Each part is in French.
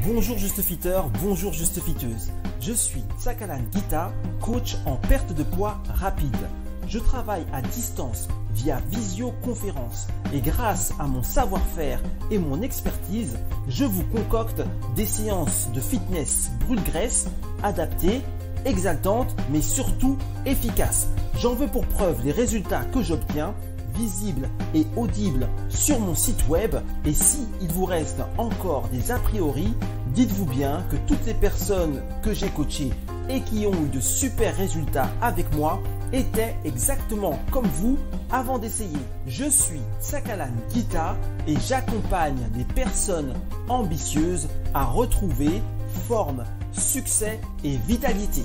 Bonjour Juste Fitter, bonjour Juste Fitteuse. Je suis Tsakalan Gita, coach en perte de poids rapide. Je travaille à distance via visioconférence et grâce à mon savoir-faire et mon expertise, je vous concocte des séances de fitness brûle-graisse adaptées, exaltantes mais surtout efficaces. J'en veux pour preuve les résultats que j'obtiens visible et audible sur mon site web. Et si il vous reste encore des a priori, dites-vous bien que toutes les personnes que j'ai coachées et qui ont eu de super résultats avec moi étaient exactement comme vous avant d'essayer. Je suis Tsakalan Gita et j'accompagne les personnes ambitieuses à retrouver forme, succès et vitalité.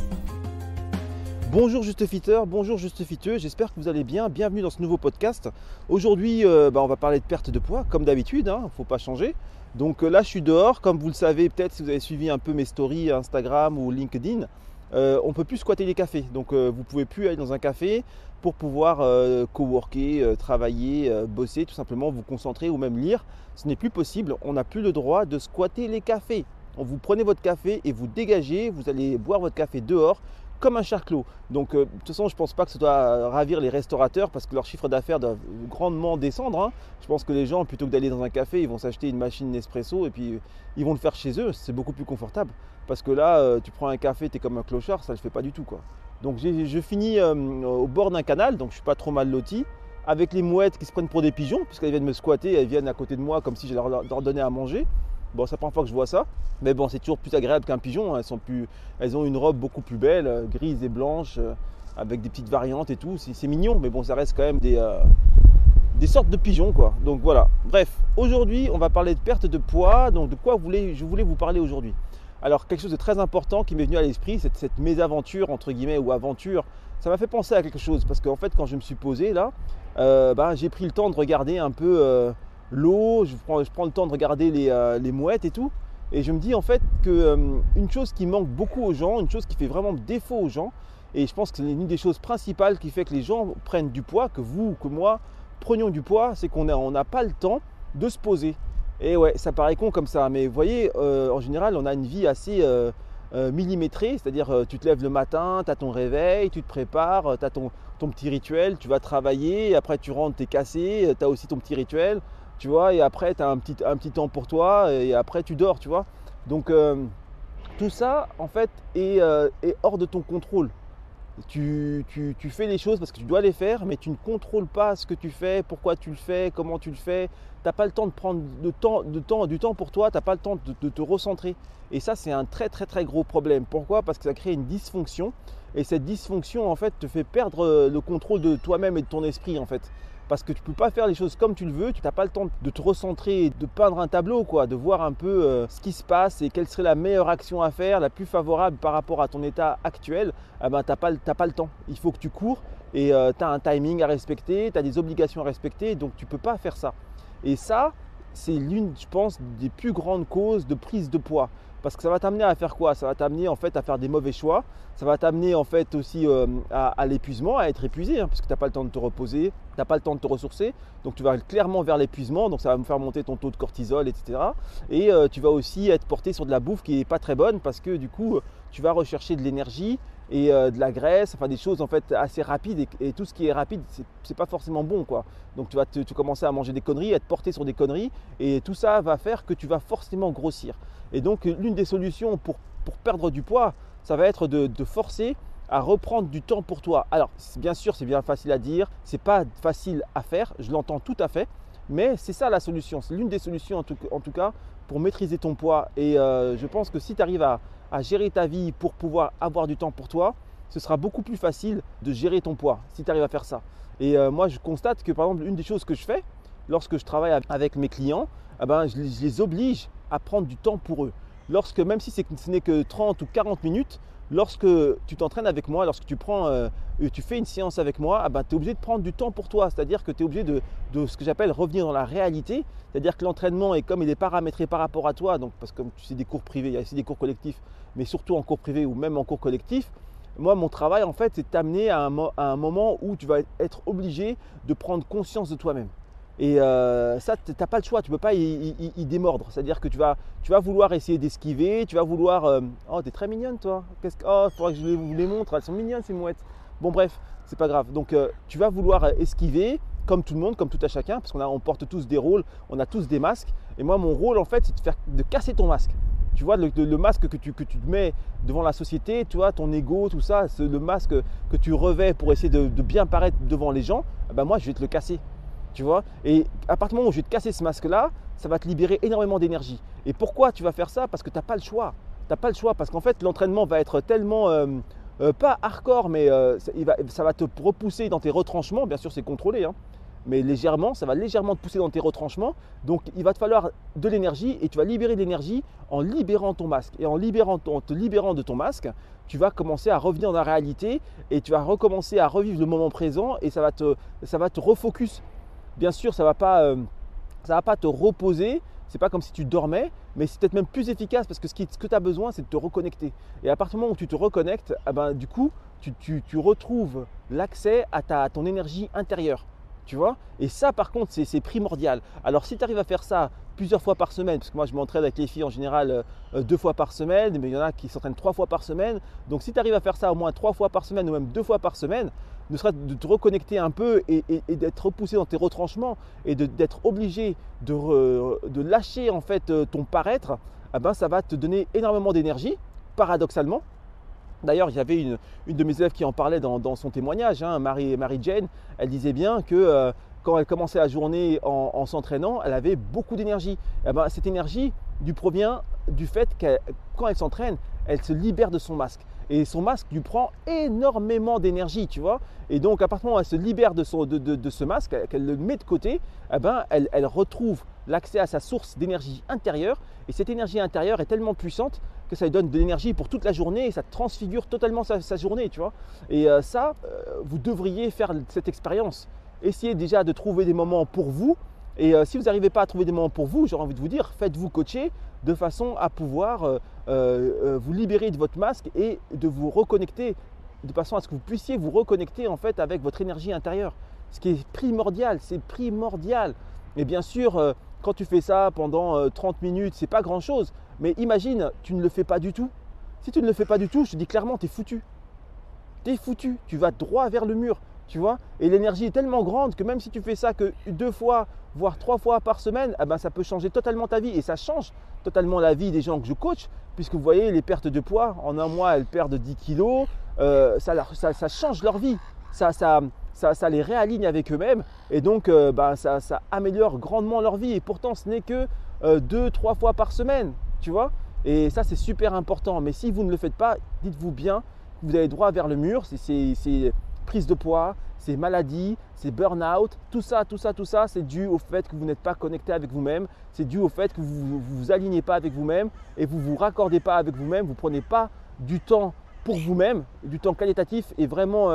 Bonjour Juste Fitter, bonjour Juste Fitteux, j'espère que vous allez bien, bienvenue dans ce nouveau podcast. Aujourd'hui on va parler de perte de poids comme d'habitude, il ne faut pas changer. Donc là je suis dehors, comme vous le savez peut-être si vous avez suivi un peu mes stories Instagram ou LinkedIn, on ne peut plus squatter les cafés. Donc vous ne pouvez plus aller dans un café pour pouvoir coworker, travailler, bosser, tout simplement vous concentrer ou même lire. Ce n'est plus possible, on n'a plus le droit de squatter les cafés. Vous prenez votre café et vous dégagez, vous allez boire votre café dehors, comme un charclos. Donc de toute façon je ne pense pas que ça doit ravir les restaurateurs parce que leur chiffre d'affaires doit grandement descendre. Je pense que les gens plutôt que d'aller dans un café ils vont s'acheter une machine Nespresso et puis ils vont le faire chez eux, c'est beaucoup plus confortable. Parce que là tu prends un café, tu es comme un clochard, ça ne le fait pas du tout quoi. Donc je finis au bord d'un canal, donc je ne suis pas trop mal loti, avec les mouettes qui se prennent pour des pigeons puisqu'elles viennent me squatter, elles viennent à côté de moi comme si j'allais leur donner à manger. Bon, c'est la première fois que je vois ça, mais bon, c'est toujours plus agréable qu'un pigeon. Elles ont une robe beaucoup plus belle, grise et blanche, avec des petites variantes et tout. C'est mignon, mais bon, ça reste quand même des sortes de pigeons, quoi. Donc voilà. Bref, aujourd'hui, on va parler de perte de poids. Donc de quoi je voulais vous parler aujourd'hui. Alors, quelque chose de très important qui m'est venu à l'esprit, cette mésaventure, entre guillemets, ou aventure, ça m'a fait penser à quelque chose. Parce qu'en fait, quand je me suis posé là, j'ai pris le temps de regarder un peu l'eau, je prends le temps de regarder les mouettes et tout, et je me dis en fait qu'une chose qui manque beaucoup aux gens, une chose qui fait vraiment défaut aux gens, et je pense que c'est une des choses principales qui fait que les gens prennent du poids, que vous, que moi, prenions du poids, c'est qu'on n'a pas le temps de se poser. Et ouais, ça paraît con comme ça, mais vous voyez, en général, on a une vie assez millimétrée, c'est-à-dire tu te lèves le matin, tu as ton réveil, tu te prépares, tu as ton petit rituel, tu vas travailler, après tu rentres, tu es cassé, tu as aussi ton petit rituel. Tu vois, et après tu as un petit temps pour toi et après tu dors, tu vois. Donc tout ça en fait est hors de ton contrôle. Tu fais les choses parce que tu dois les faire, mais tu ne contrôles pas ce que tu fais, pourquoi tu le fais, comment tu le fais. Tu n'as pas le temps de prendre du temps pour toi, tu n'as pas le temps de te recentrer. Et ça, c'est un très très très gros problème. Pourquoi? Parce que ça crée une dysfonction. Et cette dysfonction en fait te fait perdre le contrôle de toi-même et de ton esprit en fait. Parce que tu ne peux pas faire les choses comme tu le veux, tu n'as pas le temps de te recentrer, de peindre un tableau, quoi, de voir un peu ce qui se passe et quelle serait la meilleure action à faire, la plus favorable par rapport à ton état actuel. Tu n'as pas le temps. Il faut que tu cours et tu as un timing à respecter, tu as des obligations à respecter, donc tu ne peux pas faire ça. Et ça, c'est l'une, je pense, des plus grandes causes de prise de poids. Parce que ça va t'amener à faire quoi? Ça va t'amener en fait à faire des mauvais choix. Ça va t'amener en fait aussi à l'épuisement, à être épuisé, parce que tu n'as pas le temps de te reposer, tu n'as pas le temps de te ressourcer. Donc tu vas clairement vers l'épuisement, donc ça va me faire monter ton taux de cortisol, etc. Et tu vas aussi être porté sur de la bouffe qui n'est pas très bonne parce que du coup tu vas rechercher de l'énergie et de la graisse, enfin des choses en fait assez rapides et tout ce qui est rapide, c'est pas forcément bon quoi. Donc tu vas commencer à manger des conneries, être porté sur des conneries et tout ça va faire que tu vas forcément grossir. Et donc l'une des solutions pour perdre du poids, ça va être de forcer à reprendre du temps pour toi. Alors bien sûr c'est bien facile à dire, c'est pas facile à faire, je l'entends tout à fait, mais c'est ça la solution, c'est l'une des solutions en tout cas pour maîtriser ton poids. Et je pense que si tu arrives à gérer ta vie pour pouvoir avoir du temps pour toi, ce sera beaucoup plus facile de gérer ton poids si tu arrives à faire ça. Et moi je constate que par exemple une des choses que je fais lorsque je travaille avec mes clients, je les oblige à prendre du temps pour eux. Même si ce n'est que 30 ou 40 minutes, lorsque tu t'entraînes avec moi, lorsque tu fais une séance avec moi, tu es obligé de prendre du temps pour toi. C'est-à-dire que tu es obligé de ce que j'appelle revenir dans la réalité. C'est-à-dire que l'entraînement est comme il est paramétré par rapport à toi, donc, parce que comme tu sais des cours privés, il y a aussi des cours collectifs, mais surtout en cours privé ou même en cours collectif, moi mon travail en fait c'est de t'amener à un moment où tu vas être obligé de prendre conscience de toi-même. Et ça, tu n'as pas le choix, tu ne peux pas y démordre. C'est-à-dire que tu vas vouloir essayer d'esquiver, tu vas vouloir… oh, tu es très mignonne toi. Oh, il faudrait que je vous les montre, elles sont mignonnes ces mouettes. Bon bref, c'est pas grave. Donc tu vas vouloir esquiver, comme tout le monde, comme tout à chacun, parce qu'on porte tous des rôles, on a tous des masques. Et moi, mon rôle en fait, c'est de casser ton masque. Tu vois, le masque que tu mets devant la société, tu vois, ton ego, tout ça, le masque que tu revais pour essayer de bien paraître devant les gens, ben moi je vais te le casser. Tu vois, et à partir du moment où je vais te casser ce masque-là, ça va te libérer énormément d'énergie. Et pourquoi tu vas faire ça? Parce que tu n'as pas le choix. Tu n'as pas le choix parce qu'en fait, l'entraînement va être tellement, pas hardcore, mais ça va te repousser dans tes retranchements. Bien sûr, c'est contrôlé, hein, mais légèrement, ça va légèrement te pousser dans tes retranchements. Donc, il va te falloir de l'énergie et tu vas libérer de l'énergie en libérant ton masque. Et en te libérant de ton masque, tu vas commencer à revenir dans la réalité et tu vas recommencer à revivre le moment présent et ça va te refocus. Bien sûr, ça ne va pas te reposer, ce n'est pas comme si tu dormais, mais c'est peut-être même plus efficace parce que ce que tu as besoin, c'est de te reconnecter. Et à partir du moment où tu te reconnectes, du coup, tu retrouves l'accès à ton énergie intérieure. Tu vois? Et ça, par contre, c'est primordial. Alors, si tu arrives à faire ça plusieurs fois par semaine, parce que moi, je m'entraîne avec les filles en général 2 fois par semaine, mais il y en a qui s'entraînent 3 fois par semaine. Donc, si tu arrives à faire ça au moins 3 fois par semaine ou même 2 fois par semaine, ne serait-ce de te reconnecter un peu et d'être repoussé dans tes retranchements et d'être obligé de lâcher en fait ton paraître, ça va te donner énormément d'énergie, paradoxalement. D'ailleurs, il y avait une de mes élèves qui en parlait dans son témoignage, hein, Marie-Jane. Elle disait bien que quand elle commençait la journée en s'entraînant, elle avait beaucoup d'énergie. Cette énergie provient du fait que quand elle s'entraîne, elle se libère de son masque. Et son masque lui prend énormément d'énergie, tu vois. Et donc, à partir du moment où elle se libère de ce masque, qu'elle le met de côté, elle retrouve l'accès à sa source d'énergie intérieure. Et cette énergie intérieure est tellement puissante que ça lui donne de l'énergie pour toute la journée et ça transfigure totalement sa journée, tu vois. Et vous devriez faire cette expérience. Essayez déjà de trouver des moments pour vous. Et si vous n'arrivez pas à trouver des moments pour vous, j'aurais envie de vous dire, faites-vous coacher de façon à pouvoir vous libérer de votre masque et de vous reconnecter, de façon à ce que vous puissiez vous reconnecter en fait avec votre énergie intérieure. Ce qui est primordial, c'est primordial. Et bien sûr, quand tu fais ça pendant 30 minutes, c'est pas grand-chose. Mais imagine, tu ne le fais pas du tout. Si tu ne le fais pas du tout, je te dis clairement, tu es foutu. Tu es foutu, tu vas droit vers le mur. Tu vois, et l'énergie est tellement grande que même si tu fais ça que 2 fois, voire 3 fois par semaine, ça peut changer totalement ta vie. Et ça change totalement la vie des gens que je coach, puisque vous voyez, les pertes de poids, en un mois, elles perdent 10 kilos, ça change leur vie, ça les réaligne avec eux-mêmes, et donc ça améliore grandement leur vie. Et pourtant, ce n'est que 2-3 fois par semaine, tu vois. Et ça, c'est super important. Mais si vous ne le faites pas, dites-vous bien que vous allez droit vers le mur. C'est prise de poids, c'est maladie, c'est burn-out, tout ça, c'est dû au fait que vous n'êtes pas connecté avec vous-même, c'est dû au fait que vous ne vous alignez pas avec vous-même et vous ne vous raccordez pas avec vous-même, vous ne prenez pas du temps pour vous-même, du temps qualitatif et vraiment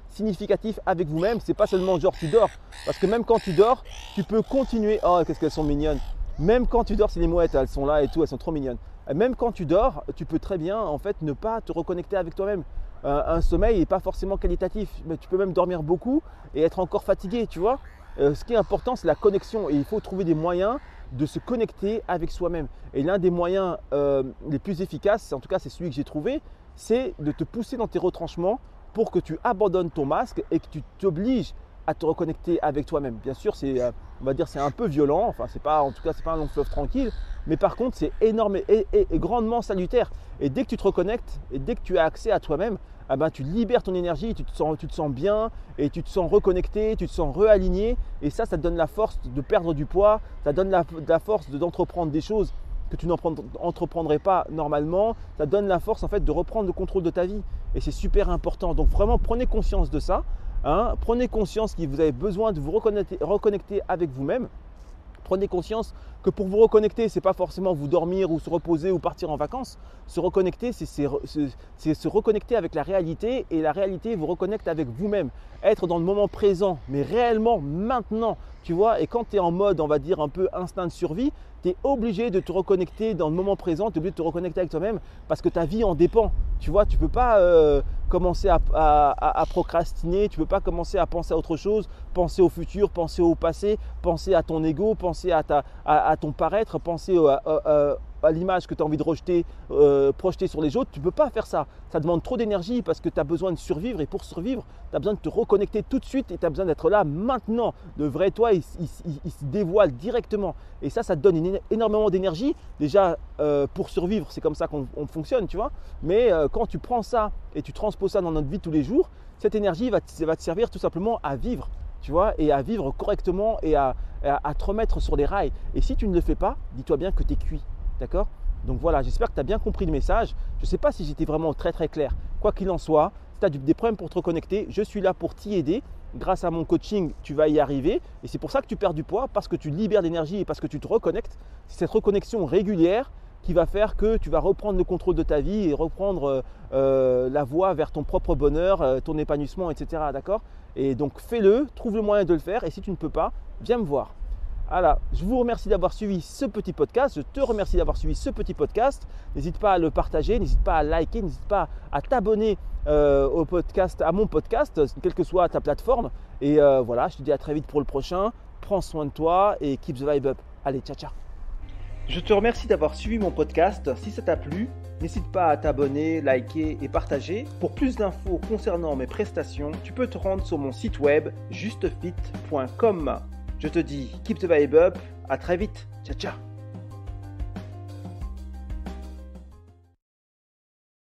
significatif avec vous-même. C'est pas seulement genre tu dors, parce que même quand tu dors, tu peux continuer. Oh, qu'est-ce qu'elles sont mignonnes! Même quand tu dors, c'est les mouettes, elles sont là et tout, elles sont trop mignonnes. Même quand tu dors, tu peux très bien en fait ne pas te reconnecter avec toi-même. Un sommeil n'est pas forcément qualitatif, mais tu peux même dormir beaucoup et être encore fatigué, tu vois. Ce qui est important, c'est la connexion et il faut trouver des moyens de se connecter avec soi-même. Et l'un des moyens les plus efficaces, en tout cas c'est celui que j'ai trouvé, c'est de te pousser dans tes retranchements pour que tu abandonnes ton masque et que tu t'obliges à te reconnecter avec toi-même. Bien sûr, on va dire c'est un peu violent, enfin en tout cas c'est pas un long fleuve tranquille, mais par contre c'est énorme et grandement salutaire. Et dès que tu te reconnectes et dès que tu as accès à toi-même, tu libères ton énergie, tu te sens bien et tu te sens reconnecté, tu te sens réaligné. Et ça te donne la force de perdre du poids, ça donne la force d'entreprendre des choses que tu n'entreprendrais pas normalement. Ça donne la force en fait de reprendre le contrôle de ta vie. Et c'est super important. Donc vraiment prenez conscience de ça. Prenez conscience que vous avez besoin de vous reconnecter avec vous-même. Prenez conscience que pour vous reconnecter, ce n'est pas forcément vous dormir ou se reposer ou partir en vacances. Se reconnecter, c'est se reconnecter avec la réalité et la réalité vous reconnecte avec vous-même. Être dans le moment présent, mais réellement maintenant. tu vois. Et quand tu es en mode, on va dire, un peu instinct de survie, tu es obligé de te reconnecter dans le moment présent, tu es obligé de te reconnecter avec toi-même parce que ta vie en dépend. Tu vois, tu ne peux pas commencer à procrastiner, tu ne peux pas commencer à penser à autre chose, penser au futur, penser au passé, penser à ton ego, penser à ton paraître, penser à l'image que tu as envie de projeter sur les autres. Tu ne peux pas faire ça. Ça demande trop d'énergie parce que tu as besoin de survivre et pour survivre, tu as besoin de te reconnecter tout de suite et tu as besoin d'être là maintenant. Le vrai toi, il se dévoile directement et ça te donne énormément d'énergie. Déjà, pour survivre, c'est comme ça qu'on fonctionne, tu vois. Mais quand tu prends ça et tu transposes ça dans notre vie tous les jours, cette énergie va te servir tout simplement à vivre, tu vois, et à vivre correctement et à te remettre sur les rails. Et si tu ne le fais pas, dis-toi bien que tu es cuit. D'accord? Donc voilà, j'espère que tu as bien compris le message. Je ne sais pas si j'étais vraiment très clair. Quoi qu'il en soit, si tu as des problèmes pour te reconnecter, je suis là pour t'y aider. Grâce à mon coaching, tu vas y arriver. Et c'est pour ça que tu perds du poids, parce que tu libères l'énergie et parce que tu te reconnectes. C'est cette reconnexion régulière qui va faire que tu vas reprendre le contrôle de ta vie et reprendre la voie vers ton propre bonheur, ton épanouissement, etc. D'accord? Et donc fais-le, trouve le moyen de le faire. Et si tu ne peux pas, viens me voir. Voilà, je vous remercie d'avoir suivi ce petit podcast. Je te remercie d'avoir suivi ce petit podcast. N'hésite pas à le partager, n'hésite pas à liker, n'hésite pas à t'abonner au podcast, à mon podcast, quelle que soit ta plateforme. Et voilà, je te dis à très vite pour le prochain. Prends soin de toi et keep the vibe up. Allez, ciao, ciao. Je te remercie d'avoir suivi mon podcast. Si ça t'a plu, n'hésite pas à t'abonner, liker et partager. Pour plus d'infos concernant mes prestations, tu peux te rendre sur mon site web justefit.com. Je te dis keep the vibe up, à très vite, ciao ciao.